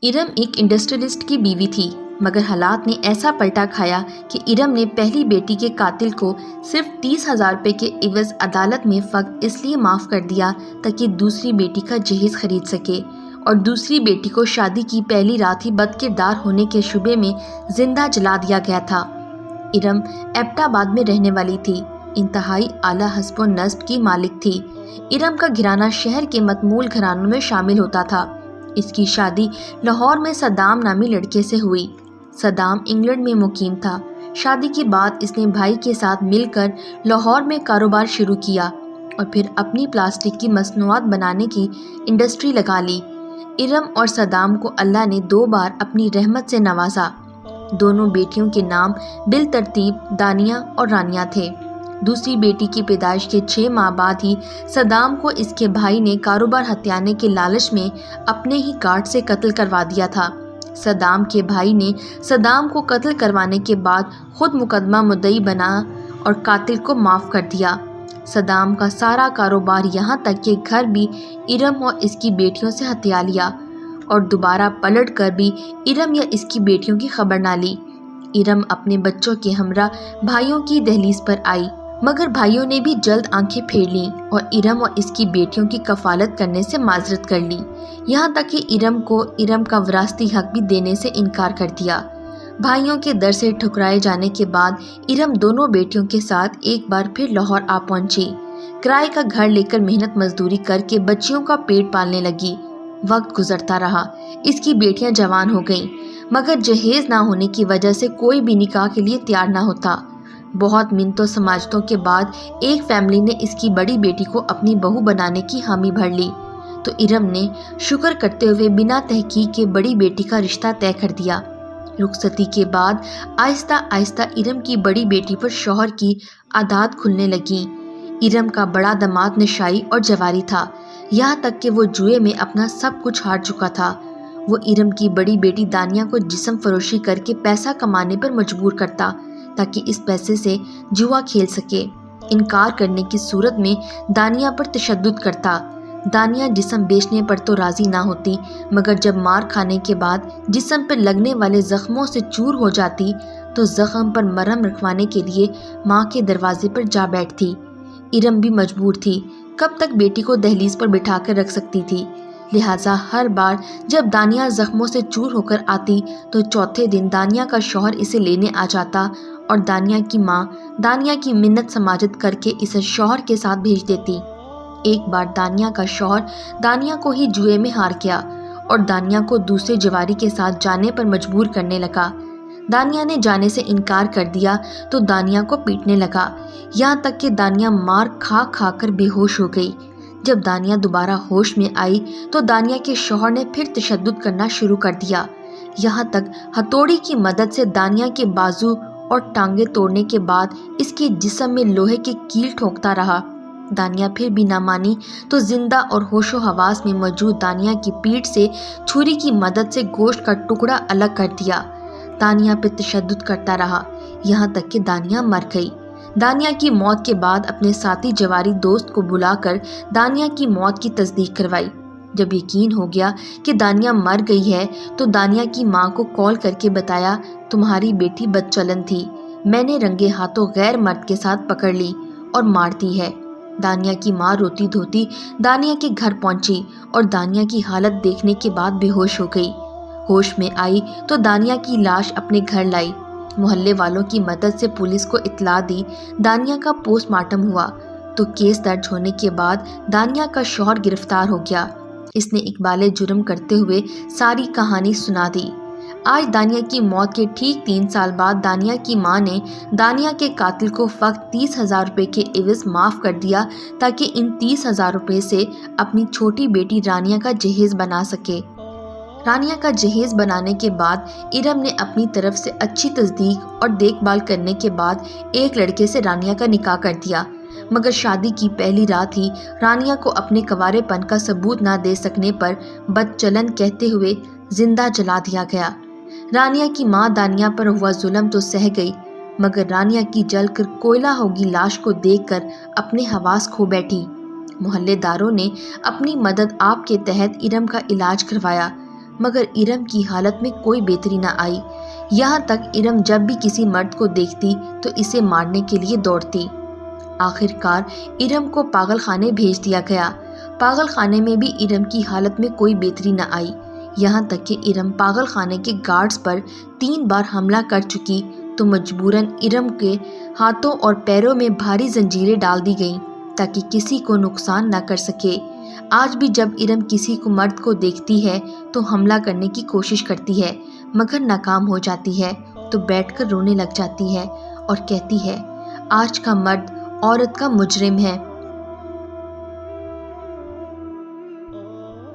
इरम एक इंडस्ट्रियलिस्ट की बीवी थी, मगर हालात ने ऐसा पलटा खाया कि इरम ने पहली बेटी के कातिल को सिर्फ 30,000 रुपये के इवज अदालत में फकत इसलिए माफ़ कर दिया ताकि दूसरी बेटी का जहेज खरीद सके, और दूसरी बेटी को शादी की पहली रात ही बदकिरदार होने के शुबे में जिंदा जला दिया गया था। इरम एबटाबाद में रहने वाली थी, इंतहाई आला हस्ब व नस्ब की मालिक थी। इरम का घराना शहर के मतमूल घरानों में शामिल होता था। इसकी शादी लाहौर में सदाम नामी लड़के से हुई। सदाम इंग्लैंड में मुकीम था। शादी के बाद इसने भाई के साथ मिलकर लाहौर में कारोबार शुरू किया और फिर अपनी प्लास्टिक की मसनूआत बनाने की इंडस्ट्री लगा ली। इरम और सदाम को अल्लाह ने 2 बार अपनी रहमत से नवाजा। दोनों बेटियों के नाम बिल तरतीब दानिया और रानिया थे। दूसरी बेटी की पैदाइश के 6 माह बाद ही सदाम को इसके भाई ने कारोबार हथियाने के लालच में अपने ही कार्ड से कत्ल करवा दिया था। सदाम के भाई ने सदाम को कत्ल करवाने के बाद खुद मुकदमा मुद्दई बना और कातिल को माफ़ कर दिया। सदाम का सारा कारोबार यहाँ तक कि घर भी इरम और इसकी बेटियों से हथिया लिया और दोबारा पलट कर भी इरम या इसकी बेटियों की खबर ना ली। इरम अपने बच्चों के हमरा भाइयों की दहलीज पर आई, मगर भाइयों ने भी जल्द आंखें फेर लीं और इरम और इसकी बेटियों की कफालत करने से माजरत कर ली। यहाँ तक कि इरम को इरम का विरासती हक भी देने से इनकार कर दिया। भाइयों के दर से ठुकराए जाने के बाद इरम दोनों बेटियों के साथ एक बार फिर लाहौर आ पहुंची। किराए का घर लेकर मेहनत मजदूरी करके बच्चियों का पेट पालने लगी। वक्त गुजरता रहा, इसकी बेटियां जवान हो गईं, मगर जहेज ना होने की वजह से कोई भी निकाह के लिए तैयार ना होता। बहुत मिन्नतों समाजतों के बाद एक फैमिली ने इसकी बड़ी बेटी को अपनी बहू बनाने की हामी भर ली, तो इरम ने शुक्र करते हुए बिना तहकीक के बड़ी बेटी का रिश्ता तय कर दिया। रुखसती के बाद आहिस्ता आहिस्ता इरम की बड़ी बेटी पर शौहर की आदत खुलने लगी। इरम का बड़ा दामाद नशाई और जवारी था, यहाँ तक कि वो जुए में अपना सब कुछ हार चुका था। वो इरम की बड़ी बेटी दानिया को जिस्म फरोशी करके पैसा कमाने पर मजबूर करता ताकि इस पैसे से जुआ खेल सके। इनकार करने की सूरत में दानिया पर तशद्दुद करता। दानिया जिस्म बेचने पर तो राजी ना होती, मगर जब मार खाने के बाद जिस्म पर लगने वाले जख्मों से चूर हो जाती तो जख्म पर मरहम रखवाने के लिए माँ के दरवाजे पर जा बैठती। इरम भी मजबूर थी, कब तक बेटी को दहलीज पर बिठा कर रख सकती थी। लिहाजा हर बार जब दानिया जख्मों से चूर होकर आती तो चौथे दिन दानिया का शौहर इसे लेने आ जाता और दानिया की माँ दानिया की मिन्नत समाजत करके इसे शौहर के साथ भेज देती। एक बार दानिया का शौहर दानिया को ही जुए में हार गया और दानिया को दूसरे जवारी के साथ जाने पर मजबूर करने लगा। दानिया ने जाने से इनकार कर दिया तो दानिया को पीटने लगा, यहाँ तक कि दानिया मार खा खा कर बेहोश हो गई। जब दानिया दोबारा होश में आई तो दानिया के शौहर ने फिर तशद्दुद करना शुरू कर दिया। यहाँ तक हथौड़ी की मदद से दानिया के बाजू और टांगे तोड़ने के बाद इसके जिस्म में लोहे की कील ठोकता रहा। दानिया फिर भी ना मानी तो जिंदा और होशो हवास में मौजूद दानिया की पीठ से छुरी की मदद से गोश्त का टुकड़ा अलग कर दिया। दानिया पे तशद्दुद करता रहा, यहाँ तक कि दानिया मर गई। दानिया की मौत के बाद अपने साथी जवारी दोस्त को बुलाकर दानिया की मौत की तस्दीक करवाई। जब यकीन हो गया कि दानिया मर गई है तो दानिया की माँ को कॉल करके बताया, तुम्हारी बेटी बदचलन थी, मैंने रंगे हाथों गैर मर्द के साथ पकड़ ली और मार दी है। दानिया की माँ रोती धोती दानिया के घर पहुंची और दानिया की हालत देखने के बाद बेहोश हो गई। होश में आई तो दानिया की लाश अपने घर लाई। मोहल्ले वालों की मदद से पुलिस को इत्तला दी। दानिया का पोस्टमार्टम हुआ तो केस दर्ज होने के बाद दानिया का शौहर गिरफ्तार हो गया। इसने इकबाले जुर्म करते हुए सारी कहानी सुना दी। आज दानिया की मौत के ठीक 3 साल बाद दानिया की मां ने दानिया के कातिल को फकत 30,000 रुपये के एवज माफ़ कर दिया ताकि इन 30,000 रुपये से अपनी छोटी बेटी रानिया का जहेज बना सके। रानिया का जहेज बनाने के बाद इरम ने अपनी तरफ से अच्छी तस्दीक और देखभाल करने के बाद एक लड़के से रानिया का निकाह कर दिया, मगर शादी की पहली रात ही रानिया को अपने कवारेपन का सबूत ना दे सकने पर बदचलन कहते हुए जिंदा जला दिया गया। रानिया की माँ दानिया पर हुआ जुल्म तो सह गई, मगर रानिया की जलकर कोयला होगी लाश को देखकर अपने हवास खो बैठी। मोहल्लेदारों ने अपनी मदद आप के तहत इरम का इलाज करवाया, مگر ارم کی حالت میں کوئی بہتری نہ آئی۔ یہاں تک ارم جب بھی کسی مرد کو دیکھتی تو اسے مارنے کے لیے دوڑتی۔ آخر کار ارم کو پاگل خانے بھیج دیا گیا۔ پاگل خانے میں بھی ارم کی حالت میں کوئی بہتری نہ آئی، یہاں تک کہ ارم پاگل خانے کے گارڈز پر 3 بار حملہ کر چکی تو مجبوراً ارم کے ہاتھوں اور پیروں میں بھاری زنجیریں ڈال دی گئیں تاکہ کسی کو نقصان نہ کر سکے۔ آج بھی جب ارم کسی کو مرد کو دیکھتی ہے تو حملہ کرنے کی کوشش کرتی ہے، مگر ناکام ہو جاتی ہے تو بیٹھ کر رونے لگ جاتی ہے اور کہتی ہے، آج کا مرد عورت کا مجرم ہے،